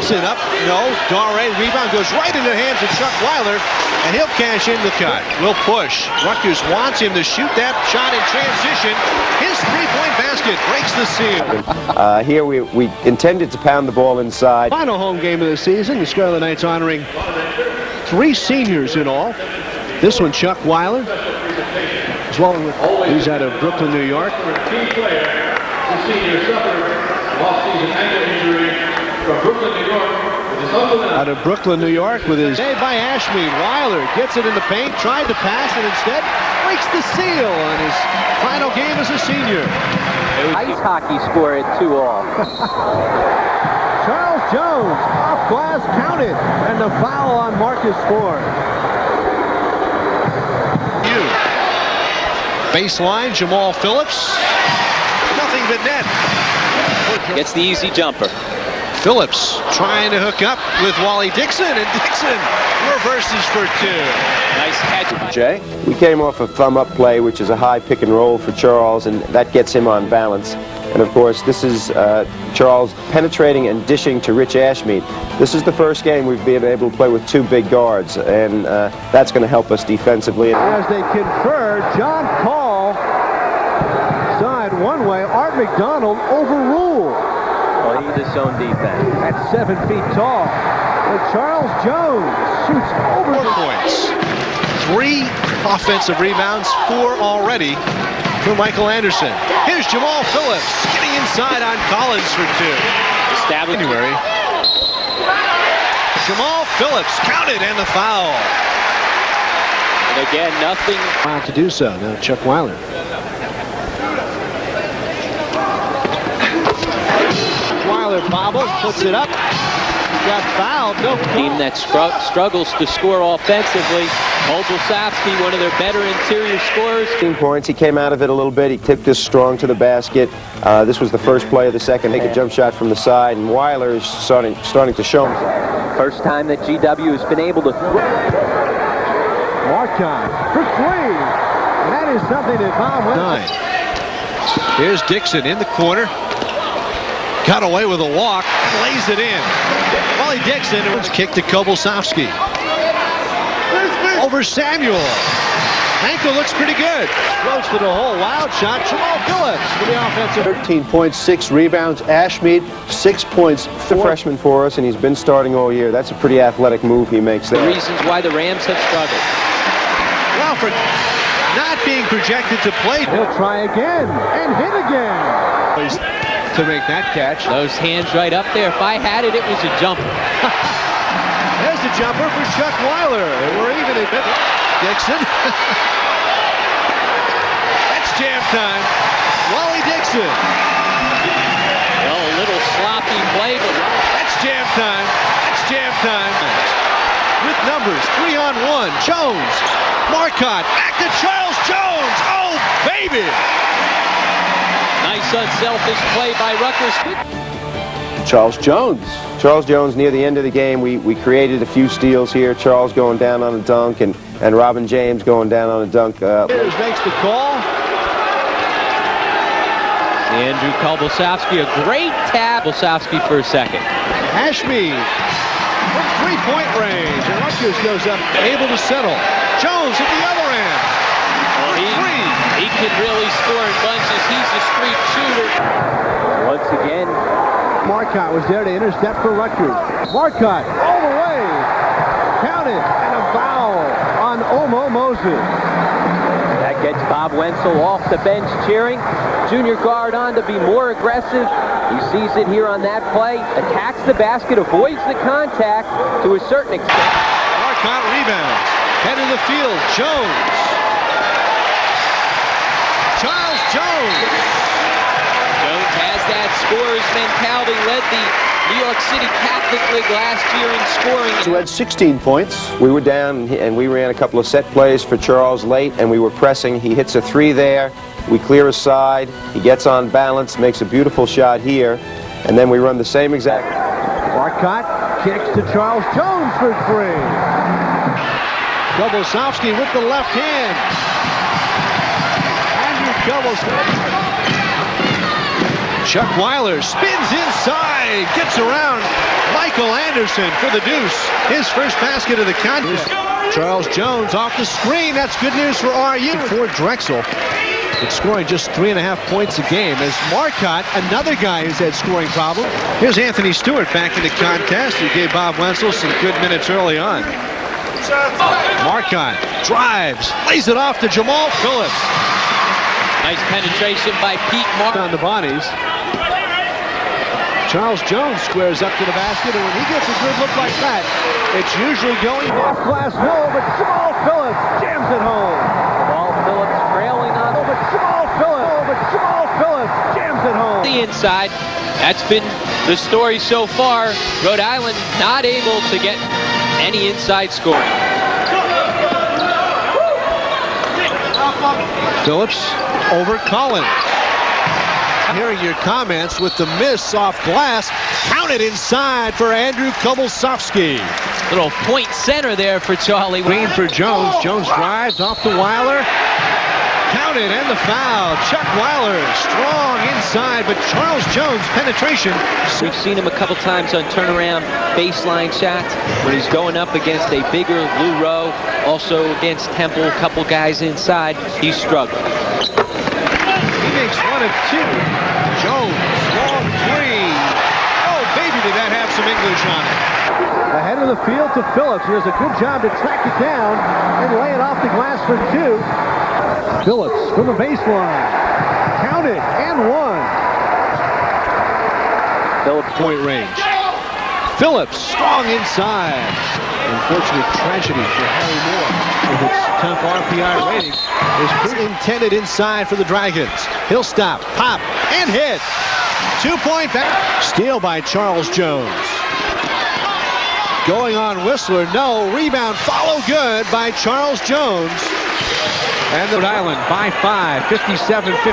Dixon up. No. Dare. Rebound goes right into the hands of Chuck Weiler, and he'll cash in the cut. Will push. Rutgers wants him to shoot that shot in transition. His three-point basket breaks the seal. Here we intended to pound the ball inside. Final home game of the season. The Scarlet Knights honoring 3 seniors in all. This one, Chuck Weiler, as well as he's out of Brooklyn, New York. Team player, the senior suffered off-season ankle injury from Brooklyn, New York. Out of Brooklyn, New York, with his saved by Ashmead. Weiler gets it in the paint, tried to pass, and instead breaks the seal on his final game as a senior. Ice hockey score at 2-all. Charles Jones, off glass, counted, and the foul on Marcus Ford. Baseline, Jamal Phillips. Nothing but net. Gets the easy jumper. Phillips trying to hook up with Wally Dixon, and Dixon reverses for 2. Nice catch. Jay? We came off a thumb-up play, which is a high pick and roll for Charles, and that gets him on balance. And of course, this is Charles penetrating and dishing to Rich Ashmead. This is the first game we've been able to play with 2 big guards, and that's going to help us defensively. As they confer, John Call side one way. Art McDonald overruled. Well, he his own defense. At 7 feet tall. And Charles Jones shoots over 4 points. 3 offensive rebounds, 4 already for Michael Anderson. Here's Jamal Phillips getting inside on Collins for 2. Established. January. Jamal Phillips counted, and the foul. And again, nothing. To do so. Now Chuck Weiler. Weiler bobbles, puts it up. Got fouled. No team that struggles to score offensively. Olszewski, one of their better interior scorers. 15 points. He came out of it a little bit. He tipped this strong to the basket. This was the first play of the second. Take a jump shot from the side, and Weiler is starting to show himself. First time that GW has been able to throw. Marcon for 3. And that is something that Bob went. 9. Here's Dixon in the corner. Got away with a walk, lays it in. Wally Dixon was kicked to Kobelsowski. Over Samuel. Ankle looks pretty good. Floats to the hole. Wild shot. Jamal Phillips for the offensive. 13 points, 6 rebounds. Ashmead, 6 points. He's a freshman for us, and he's been starting all year. That's a pretty athletic move he makes there. The reasons why the Rams have struggled. Well, for not being projected to play. He'll try again and hit again. To make that catch. Those hands right up there. If I had it, it was a jumper. There's the jumper for Chuck Weiler. We're even at Dixon. That's jam time. Wally Dixon. Well, a little sloppy play, but that's jam time. That's jam time. With numbers, 3-on-1. Jones. Marcotte. Back to Charles Jones. Oh, baby. Nice unselfish play by Rutgers. Charles Jones. Charles Jones, near the end of the game, we created a few steals here. Charles going down on a dunk, and Robin James going down on a dunk. Makes the call. Andrew Kobelsowski, a great tap. Kobelsowski for a second. Ashmead from 3-point range, and Rutgers goes up, able to settle. Jones at the other end. He can really score in bunches. He's a street shooter. Once again, Marcotte was there to intercept for Rutgers. Marcotte all the way. Counted, and a foul on Omo Moses. That gets Bob Wenzel off the bench cheering. Junior guard on to be more aggressive. He sees it here on that play. Attacks the basket, avoids the contact to a certain extent. Marcotte rebounds. Head of the field, Jones. Charles Jones. Jones has that scorer's mentality, led the New York City Catholic League last year in scoring. Who had 16 points. We were down, and we ran a couple of set plays for Charles late, and we were pressing. He hits a 3 there. We clear a side. He gets on balance, makes a beautiful shot here, and then we run the same exact. Marcotte kicks to Charles Jones for 3. Kobelsowski with the left hand. Chuck Weiler spins inside, gets around Mike Michael Anderson for the deuce. His first basket of the contest. Charles Jones off the screen. That's good news for RU. For Drexel, it's scoring just 3.5 points a game. As Marcotte, another guy who's had scoring problems. Here's Anthony Stewart back in the contest. He gave Bob Wenzel some good minutes early on. Marcotte drives, lays it off to Jamal Phillips. Nice penetration by Pete Mark on the bodies. Charles Jones squares up to the basket, and when he gets a good look like that, it's usually going off glass. No, but Jamal Phillips jams it home. Jamal Phillips trailing on. But Jamal Phillips jams it home. The inside. That's been the story so far. Rhode Island not able to get any inside scoring. Phillips over Collins. Hearing your comments with the miss off glass. Counted inside for Andrew Kobolsovsky. Little point center there for Charlie. Green for Jones. Jones drives off to Weiler. Counted and the foul. Chuck Weiler strong inside, but Charles Jones penetration. We've seen him a couple times on turnaround baseline shots when he's going up against a bigger Lou Rowe. Also against Temple, a couple guys inside. He's struggling. He makes 1 of 2. Jones, long three. Oh, baby, did that have some English on it. Ahead of the field to Phillips. He does a good job to track it down and lay it off the glass for 2. Phillips from the baseline. Counted and 1. Phillips point range. Phillips strong inside. Unfortunate tragedy for Harry Moore with its tough RPI rating. Is intended inside for the Dragons. He'll stop, pop, and hit. 2-point back. Steal by Charles Jones. Going on Whistler, no. Rebound, follow good by Charles Jones. And the Rhode Island by 5, 57-52.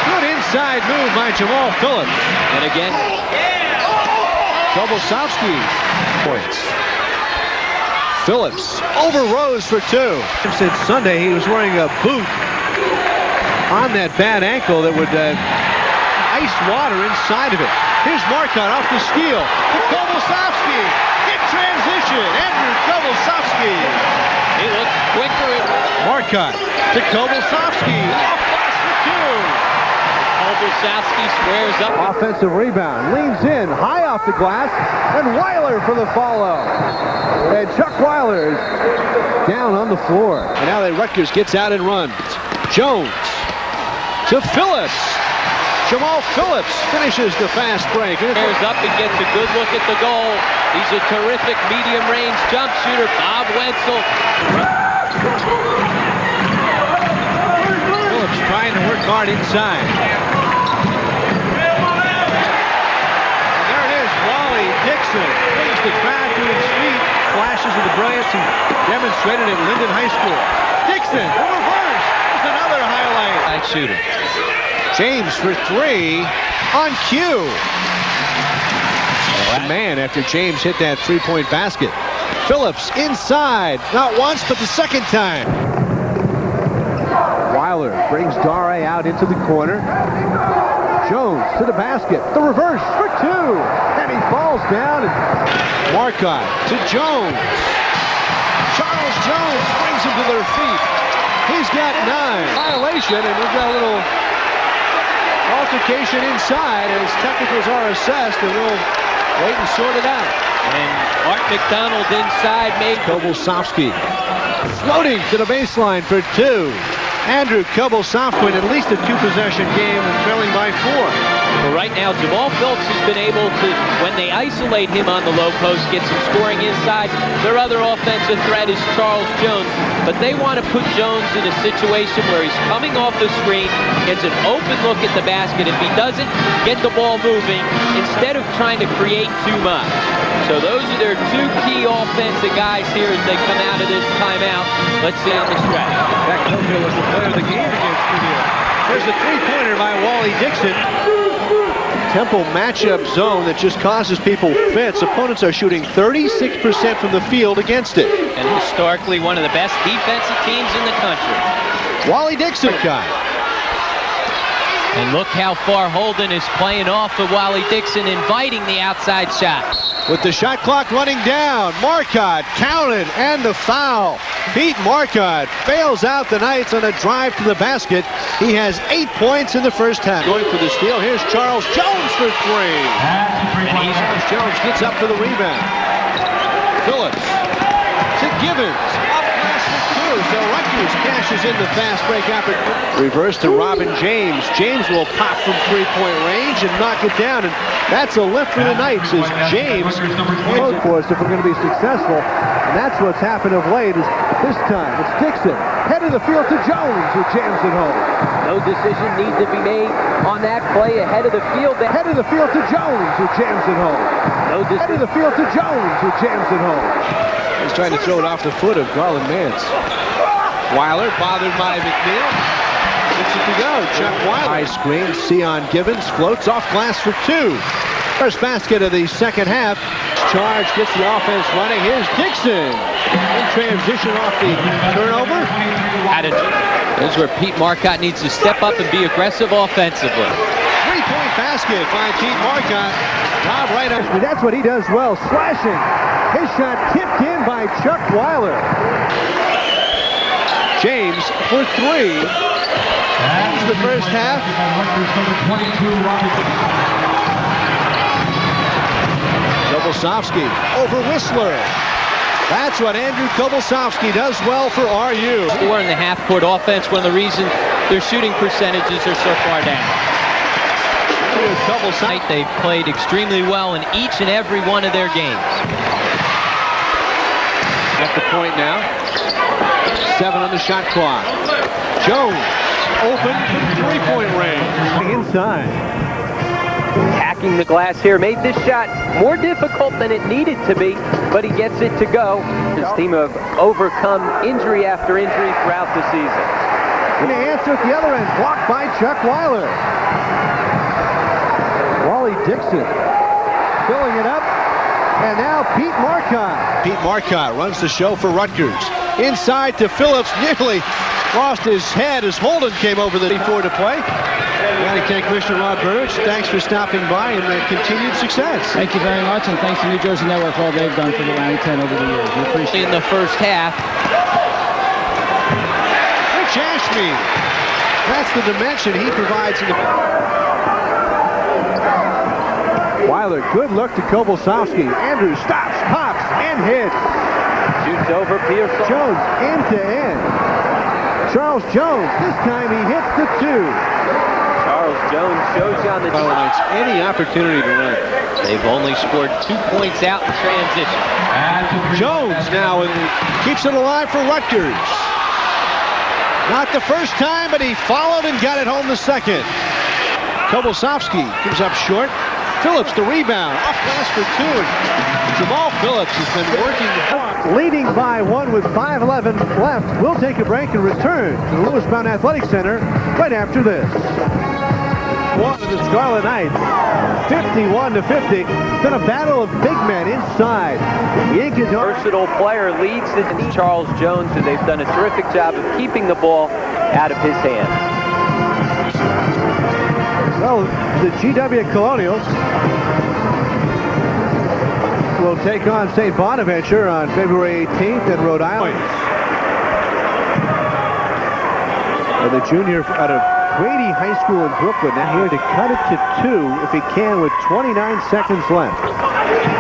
Good inside move by Jamal Phillips. And again, Kobolsovsky points. Phillips over Rose for 2. Since Sunday, he was wearing a boot on that bad ankle that would ice water inside of it. Here's Marcotte off the steal to Kobolsovsky. In transition, Andrew Kobolsovsky. he looks quicker. Marcotte to Kobolsovsky. Off glass for 2. Kobolsovsky squares up. Offensive rebound, leans in, high off the glass, and Weiler for the follow. And Chuck Weiler is down on the floor. And now that Rutgers gets out and runs. Jones to Phillips. Jamal Phillips finishes the fast break. Squares up and gets a good look at the goal. He's a terrific medium-range jump shooter. Bob Wenzel. Phillips trying to work hard inside. Dixon brings the crowd to his feet. Flashes of the brilliance he demonstrated at Linden High School. Dixon, the reverse, is another highlight. Nice shooter. James for 3 on cue. And man, after James hit that three-point basket. Phillips inside, not once, but the second time. Weiler brings Dare out into the corner. Jones to the basket. The reverse for 2. And he falls down. And Marcotte to Jones. Charles Jones brings him to their feet. He's got 9. Violation, and we've got a little altercation inside as technicals are assessed, and we'll wait and sort it out. And Art McDonald inside made Kobolsovsky floating to the baseline for 2. Andrew Kobolsovsky in at least a 2-possession game and trailing by 4. Well, right now, Jamal Phillips has been able to, when they isolate him on the low post, get some scoring inside. Their other offensive threat is Charles Jones, but they want to put Jones in a situation where he's coming off the screen, gets an open look at the basket. If he doesn't get the ball moving, instead of trying to create too much. So those are their 2 key offensive guys here as they come out of this timeout. Let's see on the stretch. That Coco was the player of the game against Purdue. There's the 3-pointer by Wally Dixon. Temple matchup zone that just causes people fits. Opponents are shooting 36% from the field against it. And historically one of the best defensive teams in the country. Wally Dixon guy. And look how far Holden is playing off of Wally Dixon, inviting the outside shot. With the shot clock running down, Marcotte counted and the foul. Pete Marcotte bails out the Knights on a drive to the basket. He has 8 points in the first half. Going for the steal, here's Charles Jones for 3. And Charles Jones gets up for the rebound. Phillips to Gibbons. Up glass for 2. So Rutgers cashes in the fast break opportunity. Reverse to Robin James. James will pop from 3-point range and knock it down. And that's a lift for the Knights as James. Both for us if we're going to be successful. And that's what's happened of late is this time it's Dixon. Head of the field to Jones who jams it home. No decision needs to be made on that play ahead of the field. Head of the field to Jones who jams it home. No Head of decision. the field to Jones who jams it home. He's trying to throw it off the foot of Garland Mance. Weiler bothered by McNeil. Gets it to go. Chuck Weiler. High screen. Sion Gibbons floats off glass for 2. First basket of the second half. Charge gets the offense running. Here's Dixon. In transition off the turnover. This is where Pete Marcotte needs to step up and be aggressive offensively. 3-point basket by Pete Marcotte. Rob right up. That's what he does well, slashing. His shot tipped in by Chuck Weiler. James for 3. Ends the first half. Kobosovsky over Whistler. That's what Andrew Kobosovsky does well for RU. 4 in the half-court offense. One of the reasons their shooting percentages are so far down. They've played extremely well in each and every one of their games. At the point now. 7 on the shot clock. Jones open from 3-point range. Inside. Hacking the glass here made this shot more difficult than it needed to be, but he gets it to go. His team have overcome injury after injury throughout the season. And the answer at the other end, blocked by Chuck Weiler. Wally Dixon filling it up, and now Pete Marcotte. Pete Marcotte runs the show for Rutgers. Inside to Phillips, nearly lost his head as Holden came over the 4 to play. County County Commissioner Rob Burridge, thanks for stopping by and continued success. Thank you very much, and thanks to New Jersey Network for all they've done for the County 10 over the years. We appreciate it. In the first half. Rich Ashmead. That's the dimension he provides in the... Weiler, good look to Kobosovsky. Andrews stops, pops, and hits. Shoots over Pearson. Jones end to end. Charles Jones, this time he hits the 2. Charles Jones shows you on the Knights any opportunity to run. They've only scored 2 points out in transition. Jones now keeps it alive for Rutgers. Not the first time, but he followed and got it home the second. Kobosovsky comes up short. Phillips the rebound, off glass for 2. Jamal Phillips has been working hard. Leading by 1 with 5:11 left. We'll take a break and return to the Lewis Brown Athletic Center right after this. One of the Scarlet Knights, 51 to 50. It's been a battle of big men inside. Versatile player leads the Charles Jones, and they've done a terrific job of keeping the ball out of his hands. Well, the GW Colonials will take on St. Bonaventure on February 18th in Rhode Island. And the junior out of Grady High School in Brooklyn now here to cut it to 2 if he can with 29 seconds left.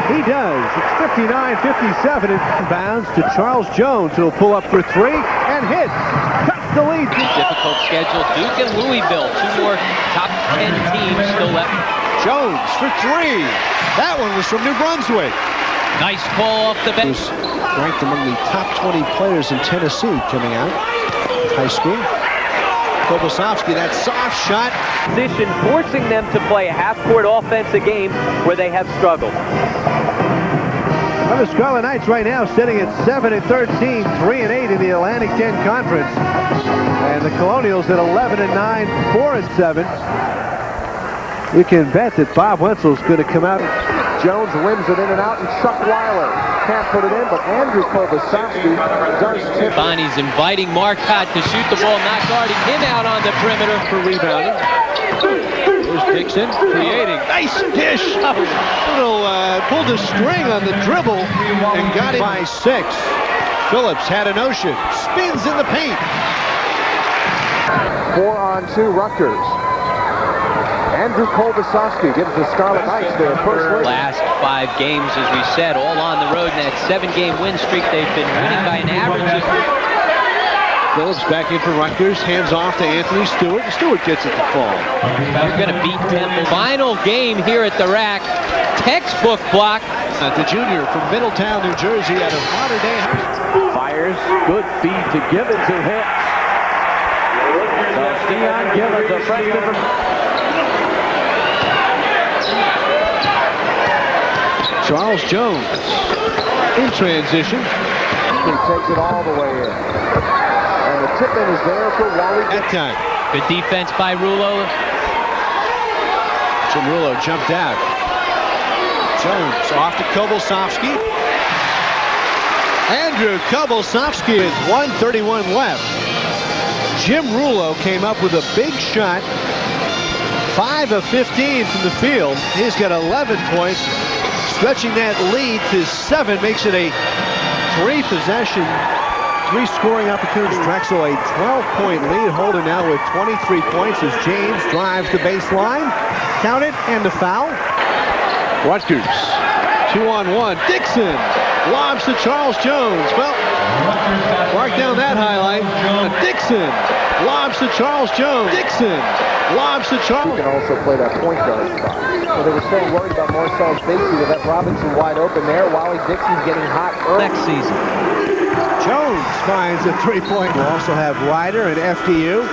He does. It's 59-57. It bounds to Charles Jones, who will pull up for 3 and hits. Cuts the lead. Difficult schedule. Duke and Louisville, 2 more top 10 teams still left. Jones for 3. That one was from New Brunswick. Nice call off the bench. Ranked among the top 20 players in Tennessee coming out of high school. Kobosovsky, that soft shot. Position forcing them to play a half-court offense a game where they have struggled. Well, the Scarlet Knights right now sitting at 7-13, 3-8 in the Atlantic 10 Conference. And the Colonials at 11-9, 4-7. You can bet that Bob Wenzel's going to come out. Jones rims it in and out, and Chuck Weiler can't put it in, but Andrew Kobosovsky does tip. Bonnie's inviting Marcotte to shoot the ball, not guarding him out on the perimeter. For rebounding. Here's Dixon creating. Nice dish. Little pulled a string on the dribble and got it by 6. Phillips had a notion. Spins in the paint. 4-on-2 Rutgers. Andrew Kolbasowski gives the Scarlet Knights their first lead. Last 5 games, as we said, all on the road in that 7-game win streak. They've been winning by an average of... Phillips back in for Rutgers. Hands off to Anthony Stewart. Stewart gets it to fall. They're going to beat Temple. Final game here at the rack. Textbook block. The junior from Middletown, New Jersey, out of Modern Day. Fires. Good feed to Gibbons, who hits. So Steon Gibbons, a freshman from... Charles Jones in transition. He takes it all the way in. And the tip-in is there for Wally. That time. Good defense by Rulo. Jim Rulo jumped out. Jones off to Kolbasowski. Andrew Kolbasowski is 1:31 left. Jim Rulo came up with a big shot. 5 of 15 from the field. He's got 11 points. Stretching that lead to 7 makes it a 3-possession, 3 scoring opportunities. Drexel a 12-point lead. Holder now with 23 points as James drives the baseline. Count it, and the foul. Rutgers 2-on-1. Dixon lobs to Charles Jones. Well, mark down that highlight. Dixon lobs to Charles Jones. Dixon lobs to Charles. He can also play that point guard spot. So they were so worried about Marcel Stacey to let Robinson wide open there. Wally Dixon's getting hot early. Next season. Jones finds a 3-point. We'll also have Ryder and FDU.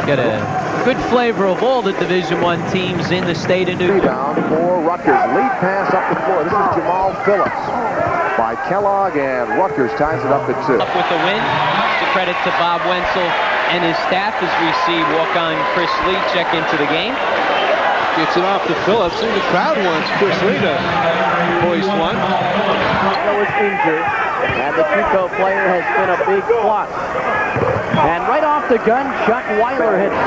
Got a good flavor of all the Division I teams in the state of New York. Rebound for Rutgers. Lead pass up the floor. This is Jamal Phillips by Kellogg, and Rutgers ties it up at 2. Up with the win. The credit to Bob Wenzel and his staff as we see walk-on Chris Lee check into the game. Gets it off to Phillips, and the crowd wants Chris Lee to hoist one. Was injured, and the Chico player has been a big plus. And right off the gun, Chuck Weiler hits.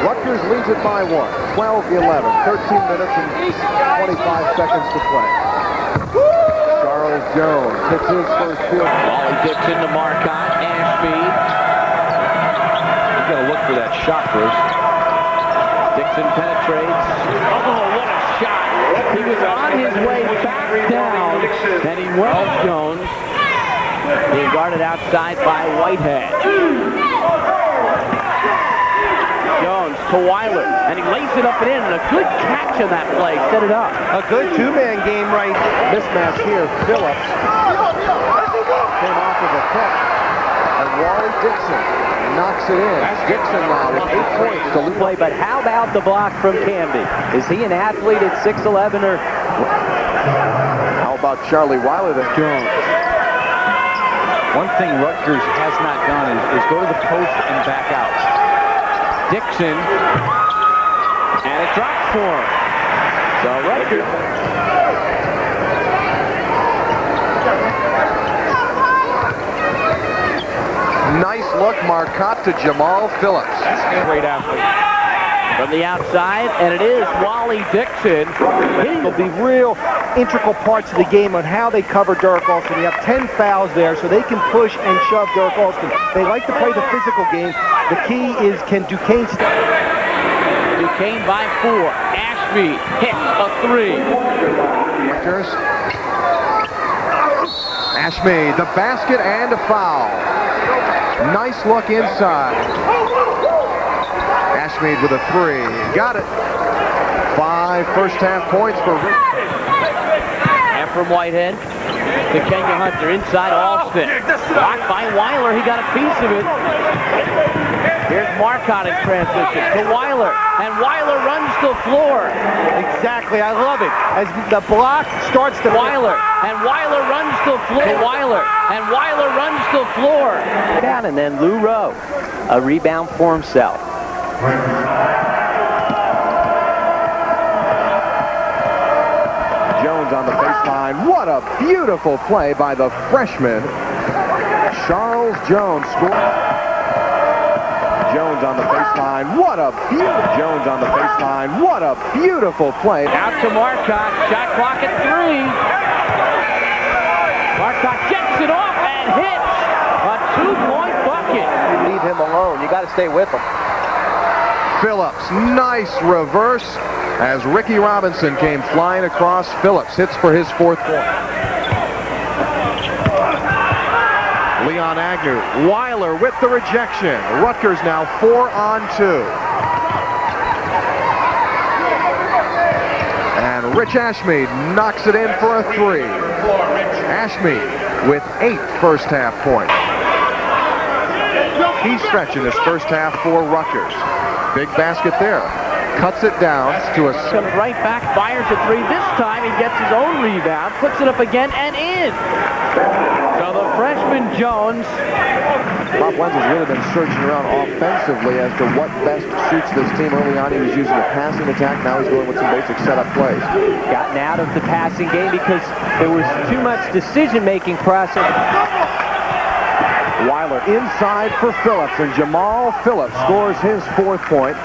Rutgers leads it by 1. 12-11. 13 minutes and 25 seconds to play. Charles Jones hits his first field. Wally Dixon to Marcotte. Ashby. You got to look for that shot, Bruce. Dixon penetrates. Oh, what a shot. He was on his way back down, and he went Jones. Being guarded outside by Whitehead. Jones to Weiler, and he lays it up and in, and a good catch on that play. Set it up. A good 2-man game right. Mismatch here. Phillips came off of a pick, and Wally Dixon knocks it in. Dixon now with 8 points to lead. Play, but how about the block from Camby? Is he an athlete at 6'11", or How about Charlie Weiler that Jones? One thing Rutgers has not done is go to the post and back out. Dixon, and it drops for him. So Rutgers. nice look, Marcotte to Jamal Phillips. Great athlete. From the outside, and it is Wally Dixon. There'll be real integral parts of the game on how they cover Derek Alston. You have 10 fouls there, so they can push and shove Derek Alston. They like to play the physical game. The key is, can Duquesne stop? Duquesne by 4. Ashby hits a 3. Rutgers. Ashby, the basket and a foul. Nice look inside. Ashmead with a 3. Got it. 5 first-half points for Rick. And from Whitehead to Kenya Hunter inside Alston. Blocked by Weiler. He got a piece of it. Here's Marcotte in transition to Weiler. And Weiler runs the floor. Exactly, I love it. As the block starts to... Weiler. And Weiler runs the floor. To Weiler. And Weiler runs the floor. Down, and then Lou Rowe. A rebound for himself. Jones on the baseline. What a beautiful play by the freshman, Charles Jones. Jones on the baseline. What a beautiful Jones on the baseline. What a beautiful play. Out to Marcotte. Shot clock at 3. Marcotte gets it off and hits a 2-point bucket. You leave him alone. You got to stay with him. Phillips, nice reverse as Ricky Robinson came flying across. Phillips hits for his 4th point. Leon Agnew, Weiler with the rejection. Rutgers now 4-on-2. And Rich Ashmead knocks it in for a 3. Ashmead with 8 first-half points. Key stretch in this first half for Rutgers. Big basket there. Cuts it down to a... Comes right back, fires a 3. This time he gets his own rebound, puts it up again and in. So the freshman Jones. Bob Wenzel's really been searching around offensively as to what best suits this team. Early on he was using a passing attack. Now he's going with some basic setup plays. Gotten out of the passing game because there was too much decision-making process. Weiler inside for Phillips, and Jamal Phillips scores his 4th point.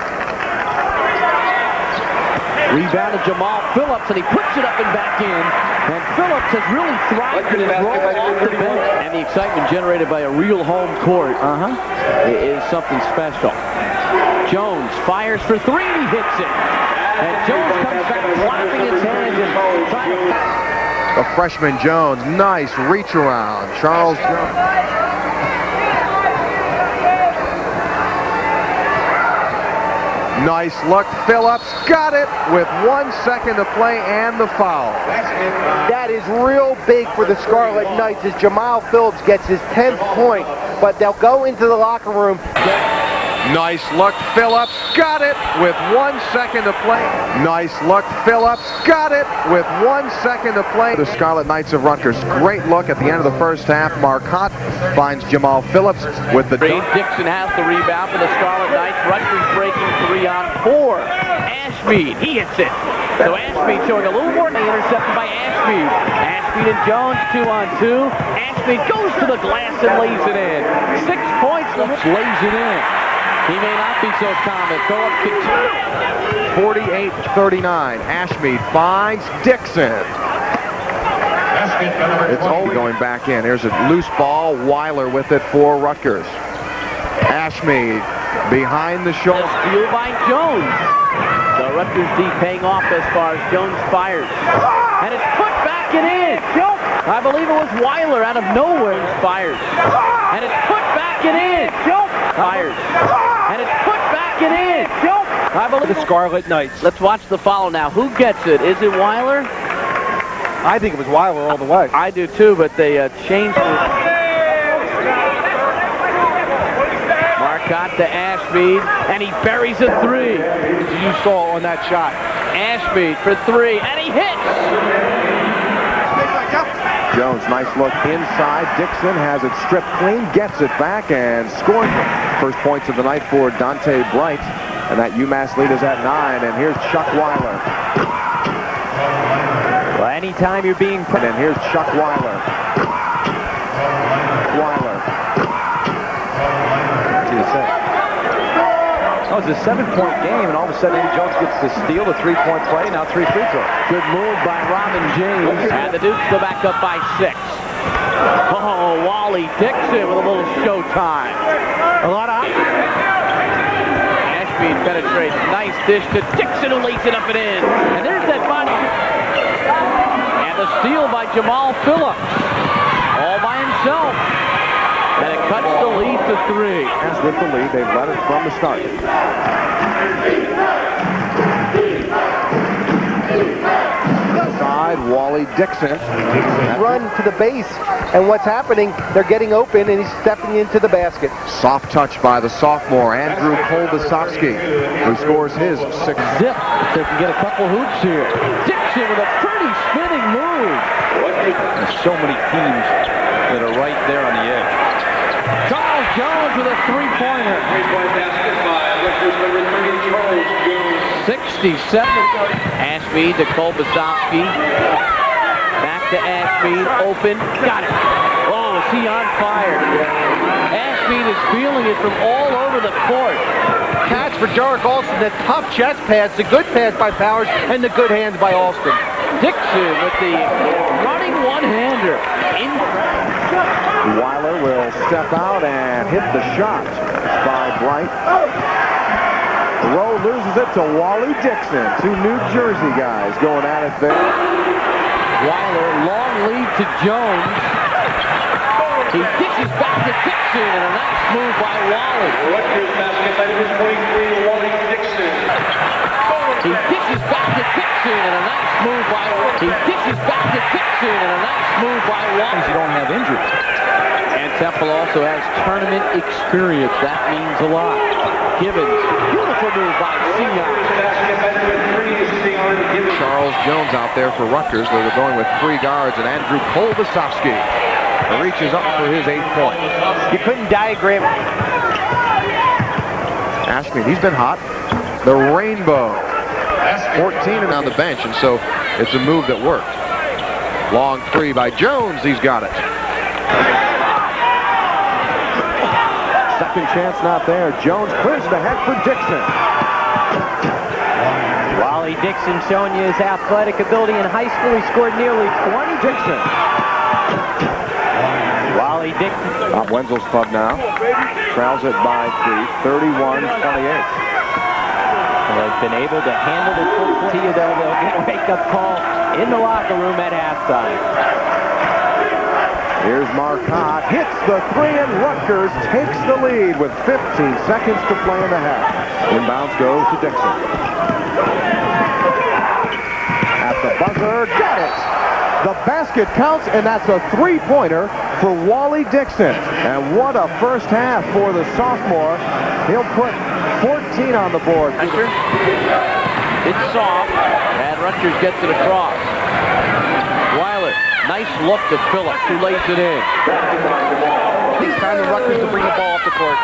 Rebounded Jamal Phillips, and he puts it up and back in. And Phillips has really thrived in his role off the bench. And the excitement generated by a real home court is something special. Jones fires for 3, he hits it. And Jones comes back clapping his hands and trying to... The freshman Jones, nice reach around. Charles Jones. Nice look. Phillips got it with 1 second to play and the foul. That is real big for the Scarlet Knights as Jamal Phillips gets his 10th point, but they'll go into the locker room. Nice look. Phillips got it with 1 second to play. Nice look. Phillips got it with 1 second to play. The Scarlet Knights of Rutgers. Great look at the end of the first half. Marcotte finds Jamal Phillips with the... Dixon has the rebound for the Scarlet Knights. Rutgers breaking 3 on 4. Ashmead, he hits it. So Ashmead showing a little more. Intercepted by Ashmead. Ashmead and Jones 2 on 2. Ashmead goes to the glass and lays it in. 6 points, lays it in. He may not be so common. Phillips continues. 48-39. Ashmead finds Dixon. It's only going back in. There's a loose ball. Weiler with it for Rutgers. Ashmead behind the shoulder. Steal by Jones. So Rutgers D paying off as far as Jones fires. And it's put back and in. I believe it was Weiler out of nowhere who fires. And it's put back and in. Fires. And it's put back and in. I believe The Scarlet Knights. Let's watch the follow now. Who gets it? Is it Weiler? I think it was Weiler all the way. I do too, but they changed it. Marcotte to Ashmead, and he buries a 3. You saw on that shot. Ashmead for 3, and he hits! Jones, nice look inside. Dixon has it stripped clean, gets it back, and scores first points of the night for Dante Bright. And that UMass lead is at 9, and here's Chuck Weiler. Well, anytime you're being... And here's Chuck Weiler. Weiler. What do you say? Oh, it's a 7-point game, and all of a sudden Eddie Jones gets to steal the 3-point play. Now 3 free throws. Good move by Robin James. And the Dukes go back up by 6. Oh, Wally Dixon with a little showtime. A lot of... Ashmead penetrates. Nice dish to Dixon, who lays it up and in. And there's that body. And the steal by Jamal Phillips. All by himself. And it cuts the lead to 3. As with the lead, they've led it from the start. Inside, Wally Dixon. Run to the base, and what's happening, they're getting open, and he's stepping into the basket. Soft touch by the sophomore, Andrew Kolbasovsky, who scores his 6th. Zip, if they can get a couple hoops here. Dixon with a pretty spinning move. There's so many teams that are right there on the edge. Charles Jones with a 3-pointer. 3-point basket by Rutgers number 30, Charles Jones. 67. Ashmead to Kolbasovsky. Back to Ashmead. Open. Got it. Oh, is he on fire? Ashmead is feeling it from all over the court. Catch for Derek Alston, the tough chest pass, the good pass by Powers, and the good hands by Alston. Dixon with the running one-hander. Weiler will step out and hit the shot by Bright. Rowe loses it to Wally Dixon. Two New Jersey guys going at it there. Weiler, long lead to Jones. He dishes back to Dixon, and a nice move by Wally. Rutgers basket by number 23, Wally Dixon. He dishes back to Dixon, and a nice move by Wally. He dishes back to Dixon, and a nice move by Wally. You don't have injuries. And Temple also has tournament experience. That means a lot. Gibbons, beautiful move by Sion. Charles Jones out there for Rutgers. They were going with 3 guards, and Andrew Kolbasovsky reaches up for his 8 points. You couldn't diagram. Ashmead, he's been hot. The rainbow. 14 and on the bench, and so it's a move that worked. Long 3 by Jones. He's got it. Second chance not there. Jones clears the head for Dixon. Wally Dixon showing you his athletic ability in high school. He scored nearly 20. Dixon. Wally Dixon. Bob Wenzel's club now. Trails it by 3, 31-28. They've been able to handle the full to you, though. They'll get a wake-up call in the locker room at halftime. Here's Marcotte, hits the 3, and Rutgers takes the lead with 15 seconds to play in the half. Inbounds goes to Dixon. At the buzzer, got it! The basket counts, and that's a 3-pointer for Wally Dixon. And what a first half for the sophomore. He'll put 14 on the board. It's soft, and Rutgers gets it across. Weiler, nice look to Phillips, who lays it in. It's time for Rutgers to bring the ball off the court.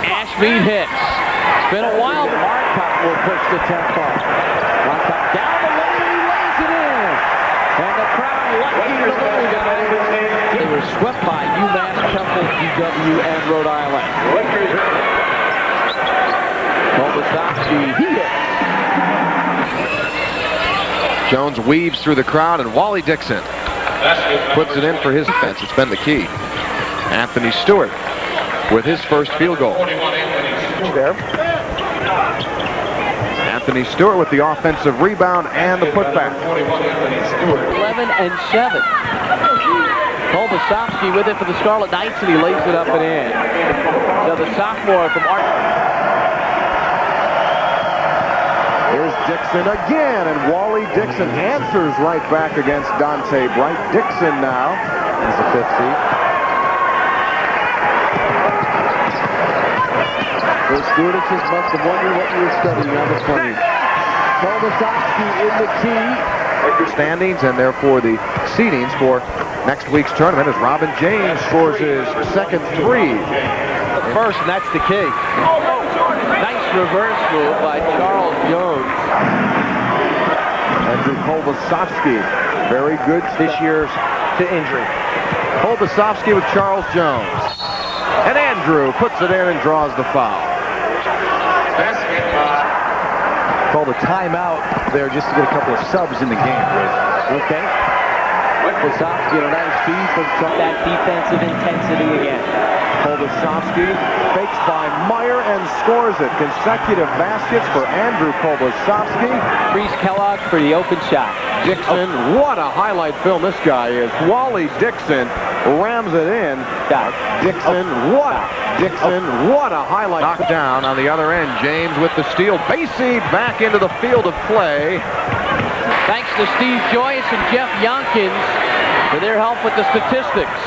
Ashmead hits. It's been a while. Marcotte will push the tempo. Marcotte down the lane, he lays it in. And the crowd lucky to lose it. They were swept by UMass, Temple, GW, and Rhode Island. Kolbasovsky, he hits. Jones weaves through the crowd, and Wally Dixon puts it in for his defense. It's been the key. Anthony Stewart with his first field goal. There. Anthony Stewart with the offensive rebound and the putback. 11-7. Kolbasovsky with it for the Scarlet Knights, and he lays it up and in. So the sophomore from Here's Dixon again, and Wally Dixon answers right back against Dante Bright. Dixon now is the 5th seed. Those students must have wondered what you were studying on the plane. Kolbasovsky in the key. Standings, and therefore the seedings for next week's tournament as Robin James scores his second 3. First, and that's the key. nice reverse move by Charles Jones. Andrew Kolbasovsky, very good This year's to injury. Kolbasovsky with Charles Jones. And Andrew puts it in and draws the foul. Called a timeout there just to get a couple of subs in the game. Okay. Kolbasovsky on a nice feed for that defensive intensity again. Kolbasovsky fakes by Meyer and scores it. Consecutive baskets for Andrew Kolbasovsky. Freeze Kellogg for the open shot. Dixon, what a highlight film this guy is. Wally Dixon rams it in. Dixon, what a highlight. Knocked down on the other end. James with the steal. Basie back into the field of play. Thanks to Steve Joyce and Jeff Yonkins for their help with the statistics.